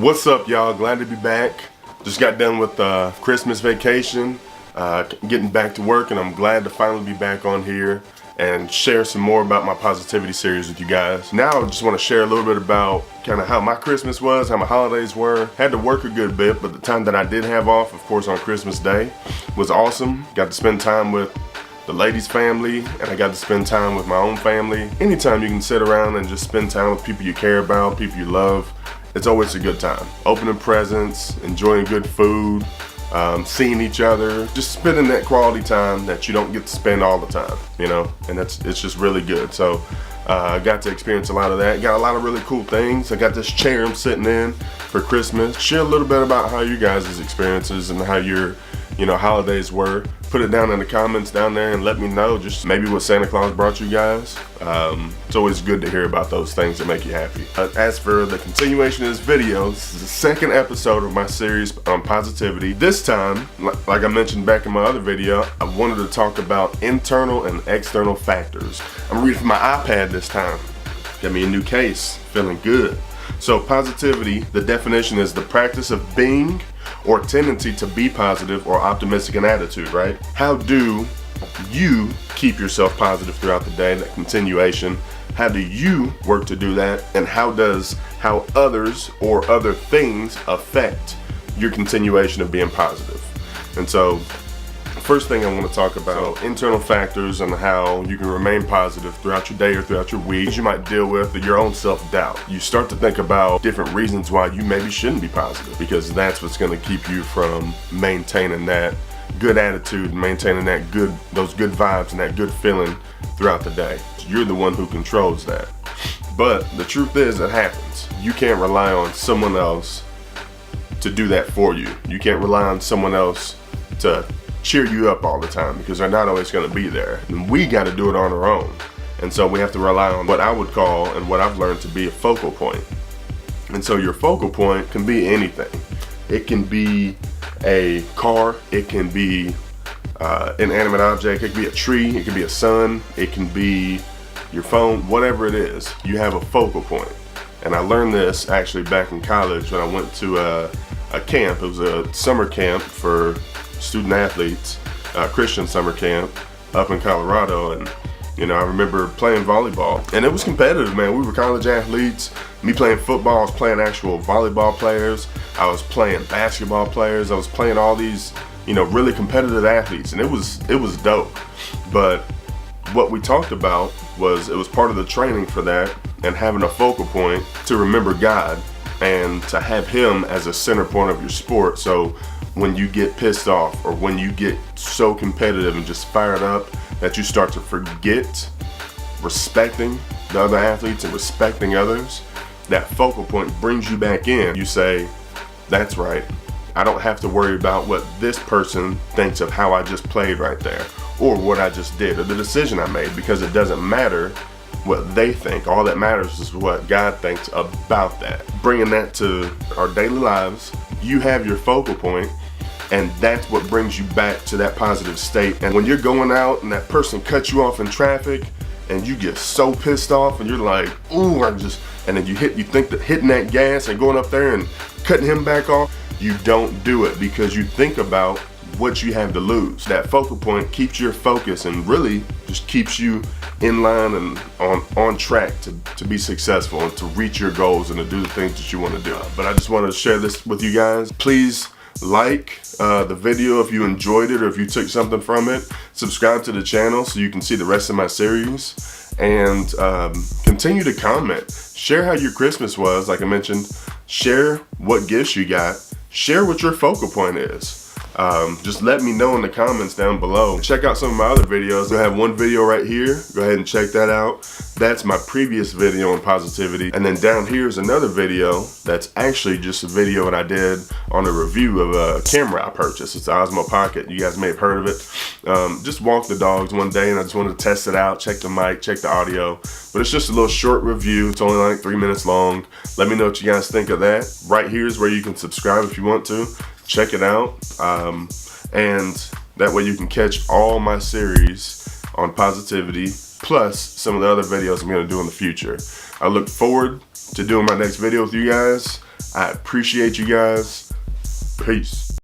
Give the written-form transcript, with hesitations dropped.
What's up, y'all? Glad to be back. Just got done with Christmas vacation, getting back to work, and I'm glad to finally be back on here and share some more about my positivity series with you guys. Now I just want to share a little bit about kind of how my Christmas was, how my holidays were. Had to work a good bit, but the time that I did have off, of course on Christmas Day, was awesome. Got to spend time with the ladies' family, and I got to spend time with my own family. Anytime you can sit around and just spend time with people you care about, people you love, it's always a good time. Opening presents, enjoying good food, seeing each other, just spending that quality time that you don't get to spend all the time, you know, and it's just really good. So I got to experience a lot of that. Got a lot of really cool things. I got this chair I'm sitting in for Christmas. Share a little bit about how you guys' experiences and how your holidays were. Put it down in the comments down there and let me know just maybe what Santa Claus brought you guys. It's always good to hear about those things that make you happy. As for the continuation of this video, this is the second episode of my series on positivity. This time, like I mentioned back in my other video, I wanted to talk about internal and external factors. I'm reading from my iPad this time. Got me a new case, feeling good. So positivity, the definition is the practice of being or tendency to be positive or optimistic in attitude, right? How do you keep yourself positive throughout the day, that continuation? How do you work to do that? And how others or other things affect your continuation of being positive? And so, first thing I want to talk about, internal factors and how you can remain positive throughout your day or throughout your week. You might deal with your own self-doubt. You start to think about different reasons why you maybe shouldn't be positive, because that's what's going to keep you from maintaining that good attitude, maintaining those good vibes and that good feeling throughout the day. You're the one who controls that. But the truth is, it happens. You can't rely on someone else to do that for you. You can't rely on someone else to cheer you up all the time, because they're not always going to be there. And we got to do it on our own. And so we have to rely on what I would call, and what I've learned to be, a focal point. And so your focal point can be anything. It can be a car, it can be an inanimate object, it can be a tree, it can be a sun, it can be your phone, whatever it is, you have a focal point. And I learned this actually back in college when I went to a camp. It was a summer camp for student athletes, Christian summer camp up in Colorado, and I remember playing volleyball, and it was competitive, man. We were college athletes. Me playing football, I was playing actual volleyball players, I was playing basketball players, I was playing all these really competitive athletes, and it was dope. But what we talked about was, it was part of the training for that, and having a focal point to remember God and to have Him as a center point of your sport. So when you get pissed off, or when you get so competitive and just fired up that you start to forget respecting the other athletes and respecting others, that focal point brings you back in. You say, that's right, I don't have to worry about what this person thinks of how I just played right there, or what I just did, or the decision I made, because it doesn't matter what they think. All that matters is what God thinks about that. Bringing that to our daily lives, you have your focal point, and that's what brings you back to that positive state. And when you're going out and that person cuts you off in traffic, and you get so pissed off, and you're like, ooh, and then you think that hitting that gas and going up there and cutting him back off, you don't do it, because you think about what you have to lose. That focal point keeps your focus, and really just keeps you in line and on track to be successful and to reach your goals and to do the things that you want to do. But I just want to share this with you guys. Please like the video if you enjoyed it, or if you took something from it. Subscribe to the channel so you can see the rest of my series, and continue to comment. Share how your Christmas was, like I mentioned. Share what gifts you got. Share what your focal point is. Just let me know in the comments down below. Check out some of my other videos. I have one video right here. Go ahead and check that out. That's my previous video on positivity. And then down here is another video that's actually just a video that I did on a review of a camera I purchased. It's the Osmo Pocket. You guys may have heard of it. Just walked the dogs one day, and I just wanted to test it out, check the mic, check the audio. But it's just a little short review. It's only like 3 minutes long. Let me know what you guys think of that. Right here is where you can subscribe if you want to. Check it out, and that way you can catch all my series on positivity, plus some of the other videos I'm going to do in the future. I look forward to doing my next video with you guys. I appreciate you guys. Peace.